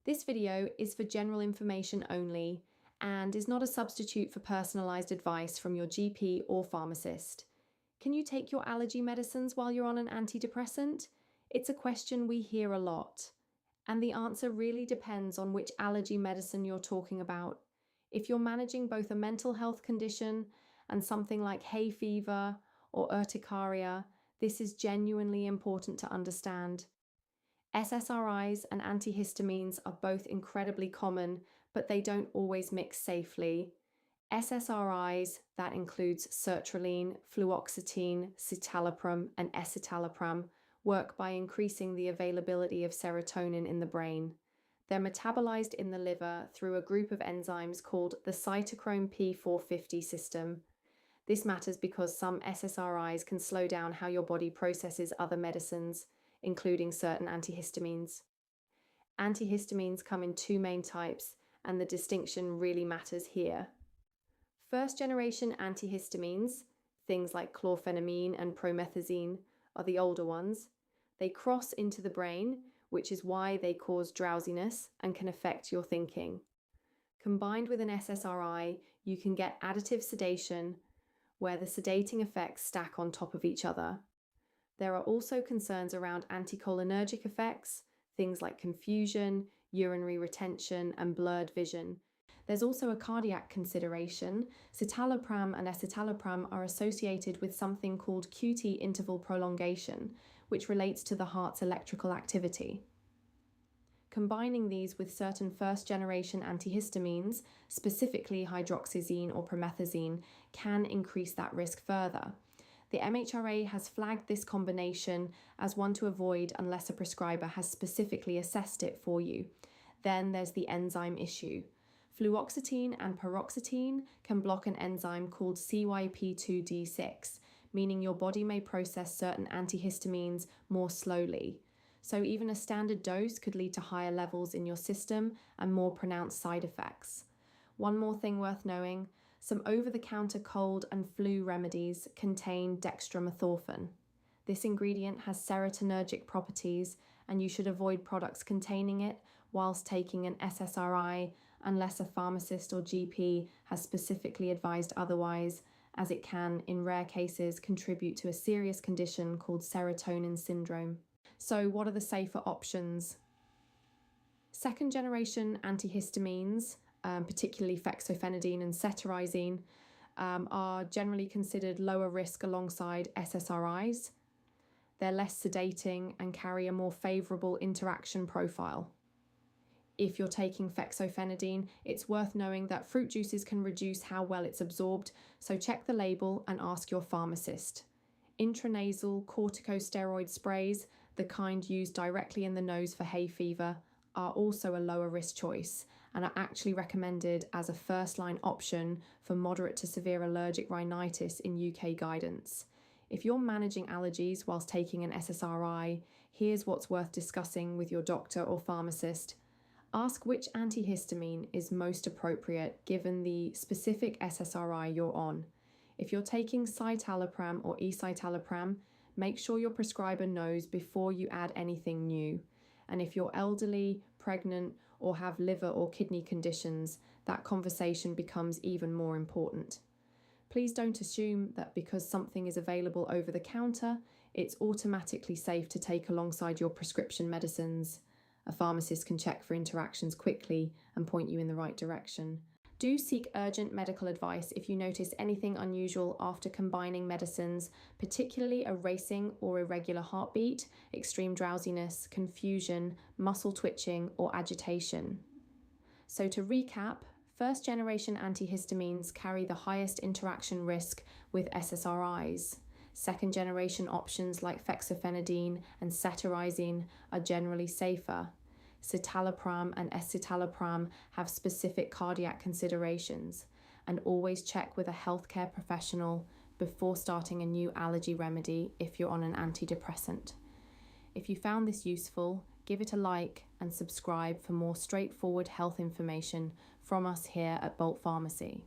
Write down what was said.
This video is for general information only and is not a substitute for personalized advice from your GP or pharmacist. Can you take your allergy medicines while you're on an antidepressant? It's a question we hear a lot, and the answer really depends on which allergy medicine you're talking about. If you're managing both a mental health condition and something like hay fever or urticaria, this is genuinely important to understand. SSRIs and antihistamines are both incredibly common, but they don't always mix safely. SSRIs, that includes sertraline, fluoxetine, citalopram, and escitalopram, work by increasing the availability of serotonin in the brain. They're metabolized in the liver through a group of enzymes called the cytochrome P450 system. This matters because some SSRIs can slow down how your body processes other medicines, including certain antihistamines. Antihistamines come in two main types, and the distinction really matters here. First-generation antihistamines, things like chlorphenamine and promethazine, are the older ones. They cross into the brain, which is why they cause drowsiness and can affect your thinking. Combined with an SSRI, you can get additive sedation, where the sedating effects stack on top of each other. There are also concerns around anticholinergic effects, things like confusion, urinary retention, and blurred vision. There's also a cardiac consideration. Citalopram and escitalopram are associated with something called QT interval prolongation, which relates to the heart's electrical activity. Combining these with certain first-generation antihistamines, specifically hydroxyzine or promethazine, can increase that risk further. The MHRA has flagged this combination as one to avoid unless a prescriber has specifically assessed it for you. Then there's the enzyme issue. Fluoxetine and paroxetine can block an enzyme called CYP2D6, meaning your body may process certain antihistamines more slowly. So even a standard dose could lead to higher levels in your system and more pronounced side effects. One more thing worth knowing, some over-the-counter cold and flu remedies contain dextromethorphan. This ingredient has serotonergic properties, and you should avoid products containing it whilst taking an SSRI unless a pharmacist or GP has specifically advised otherwise, as it can, in rare cases, contribute to a serious condition called serotonin syndrome. So what are the safer options? Second-generation antihistamines, particularly fexofenadine and cetirizine, are generally considered lower risk alongside SSRIs. They're less sedating and carry a more favourable interaction profile. If you're taking fexofenadine, it's worth knowing that fruit juices can reduce how well it's absorbed, so check the label and ask your pharmacist. Intranasal corticosteroid sprays, the kind used directly in the nose for hay fever, are also a lower risk choice and are actually recommended as a first-line option for moderate to severe allergic rhinitis in UK guidance. If you're managing allergies whilst taking an SSRI, here's what's worth discussing with your doctor or pharmacist. Ask which antihistamine is most appropriate given the specific SSRI you're on. If you're taking citalopram or escitalopram, make sure your prescriber knows before you add anything new. And if you're elderly, pregnant, or have liver or kidney conditions, that conversation becomes even more important. Please don't assume that because something is available over the counter, it's automatically safe to take alongside your prescription medicines. A pharmacist can check for interactions quickly and point you in the right direction. Do seek urgent medical advice if you notice anything unusual after combining medicines, particularly a racing or irregular heartbeat, extreme drowsiness, confusion, muscle twitching, or agitation. So to recap, first-generation antihistamines carry the highest interaction risk with SSRIs. Second-generation options like fexofenadine and cetirizine are generally safer. Citalopram and escitalopram have specific cardiac considerations, and always check with a healthcare professional before starting a new allergy remedy if you're on an antidepressant. If you found this useful, give it a like and subscribe for more straightforward health information from us here at Bolt Pharmacy.